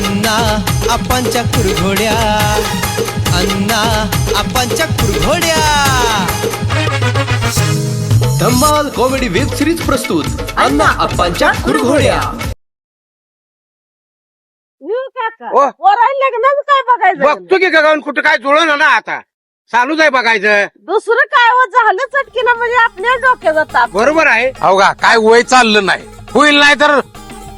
अण्णा आपांच्या कुरघोड्या, अण्णा आपांच्या कुरघोड्या. धम्माल comedy web series प्रस्तुत अण्णा आपांच्या कुरघोड्या. काय बघायचं बघतो की गगावून कुठं काय जुळलं ना आता चालूच आहे बघायचं. दुसरं काय हो झालं चटकीला म्हणजे आपल्या डोक्याचा ताप. बरोबर आहे. हो का काय वय चाललं नाही होईल नाही तर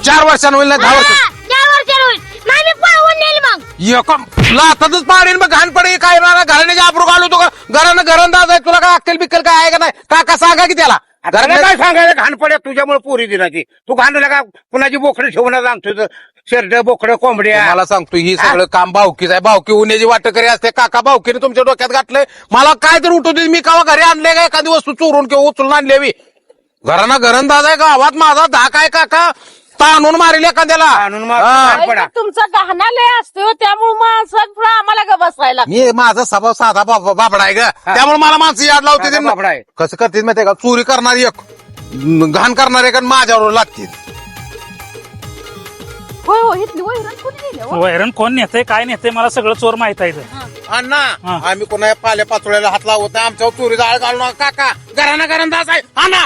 4 वर्षांनी होईल नाही 10 वर्ष 4 वर्षांनी होईल. नाही मी पळवून नेल मग लातातच पाडीन मग घाण पडे काय ना घराण्याच्या आबरू घालू तो घरानं घरंदाज आहे तुला काय अक्कल बिक्कल काय आहे का नाही काका सांगा की त्याला घराला काय सांगायचं घाण पड्या तुझ्यामुळे पोरी दिनाची तू घाण का कुणाची बोकडे ठेवून आणतो शेरड बोकडं कोंबड्या. मला सांगतो ही सगळं काम भावकीच आहे भावकी उन्याची वाटकरी असते काका भावकीने तुमच्या डोक्यात घातलंय मला काय तर उठू दे मी कावा घरी आणले का एखादी वस्तू चोरून किंवा उचलून आणली घराना घरंदाज आहे गावात माझा धाक आहे काका ताणून मारेल एखाद्याला आणून मग हा. घाण पडा. तुमचा गहना लय असतो त्यामुळे माणसात आम्हाला ग बसायला. मी माझा स्वभाव साधा बाबडा आहे ग त्यामुळे मला माणसं याड साधा लावते बाबडा आहे. कसं करतील माहितीये का चोरी करणारी एक घाण करणारे एक माझ्यावर लागतील. होय हो इथली वैरण कुणी नेली हो? वैरण कोण नेतंय काय नेतंय मला सगळं चोर माहित आहे अण्णा हा. आम्ही कोणा पाल्या पाचोळ्याला हात लावत नाही आमच्यावर चोरी जाळ घालू नका काका घराना घरंदाज आहे अण्णा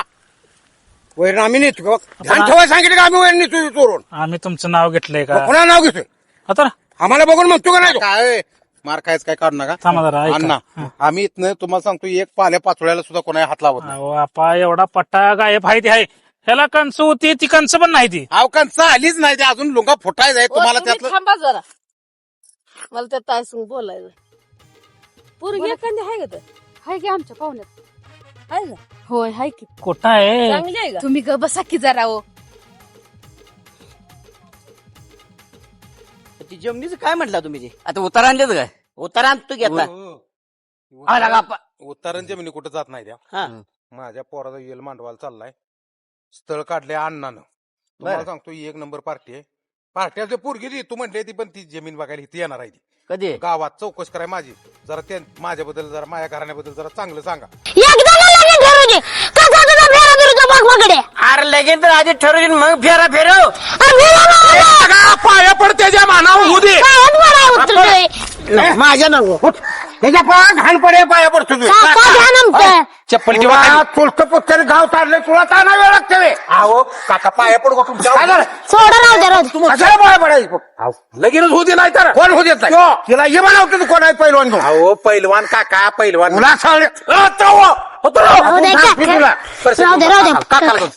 वैरण आम्ही नेतो ध्यान ठेवायला सांगितलं का आम्ही वैरण नेतो चोरून आम्ही तुमचं नाव घेतलंय का कोणा नाव घेतोय आता आम्हाला बघून म्हणतो का नाही तो? काय मार खायचं काय काढू नका थांबा जरा ऐका. अण्णा आम्ही इथनं तुम्हाला सांगतो एक पाल्या पाचोळ्याला सुद्धा कोणा हात लावत नाही अहो, आपा एवढा पट्टा गायब आहे ते आहे ह्याला कंस होती ती कंस पण नाही ती अवकांच आलीच नाही ते अजून लोंगा फुटायचं आहे हो, तुम्हाला तुम्ही त्यातलं थांबा जरा मला त्या ताई संग बोलायचं. पोरगी एखादी आहे का तर? हाय की आमच्या पाहुण्यात. आहे का होय हाय की. कुठं आहे चांगली आहे का? तुम्ही ग बसा की जरा हो. ती जमिनीचं काय म्हटलं तुम्ही ते आता उतार आणलेत काय उतार आणतो की आता आला का आपा? उत्तरण जमिनी कुठं जात नाही त्या हा. माझ्या पोराचा येल मांडवाला चाललाय स्थळ काढले अण्णानं तुम्हाला बरं. सांगतो ही एक नंबर पार्टी आहे पार्ट्याची पोरगी ती तू म्हणले ती पण ती जमीन बघायला इथे येणार आहे ती कधी गावात चौकशी कराय माझी जरा त्या माझ्याबद्दल जरा माझ्या घराण्याबद्दल जरा चांगलं सांगा एकदा लगेच ठरवू दे कसा तुझा फेरा फिरतो बघ बघडे. अरे लगेच तर आधी ठरवून मग फेरा फेरव पाया पड त्याच्या मानावर होऊ दे माझ्या नको त्याच्या पाया घाण पडे पाया पडतो तू. चप्पल किंवा तुला चोलतं पुस्तक गाव ताडलं तुला ताना वेळ लागते रे. अहो काका पाया पडू का काय तुमच्या झालं? सोडा राहू दे राहू दे. कशाला पाया पडायचं लगेच होऊ दे नाही तर कोण होत येत नाही तिला हे बनवतो तू कोण आहे पैलवान घेऊन अहो पैलवान काका पैलवान मुला सावळे राहू दे काका. तुला राहू दे राहू दे. काकाला जाऊ.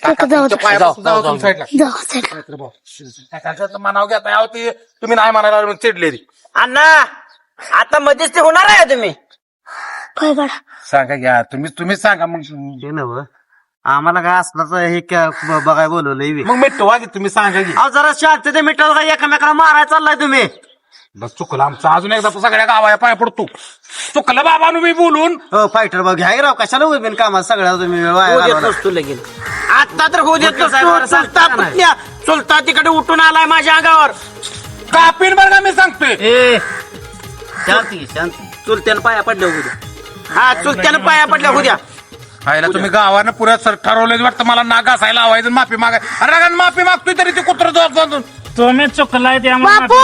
काका, जाऊ दे. तुमच्या पायापासून जाऊ तुम्ही साईडला. जाऊ साईडला. काकाचं मनाव घेताय अहो ती तुम्ही नाही म्हणायला लागले, चिडले ती. अण्णा आता मध्येच ते होणार आहे तुम्ही काय बडा सांगा घ्या तुम्हीच सांगा मग आम्हाला काय असलं हे बघाय बोलवलंय मग मिठवा की तुम्ही सांगा की जरा शांत ते मिठाला काय एकामेकाला मारायला चाललाय तुम्ही बस चुकलं आमचं अजून एकदा सगळ्या गावाया पाया पडतो चुकलं बाबानु मी बोलून फायटर बघ घ्या राव कशाला उभे कामात सगळ्या तुम्ही लगेच आता तर होऊ देत चुलता चुलता तिकडे उठून आलाय माझ्या अंगावर कापीन बरं का मी सांगतोय शांती शांती चुलत्यानं पाया पडल्या उद्या हा चुलत्यानं पाया पडल्या उद्या खायला तुम्ही गावानं पुऱ्या सर ठरवलं वाटतं मला नाग असायला लावायचं माफी मागाय अरे माफी मागतोय तरी ते कुत्र तुम्ही चुकलाय त्यामुळे बापू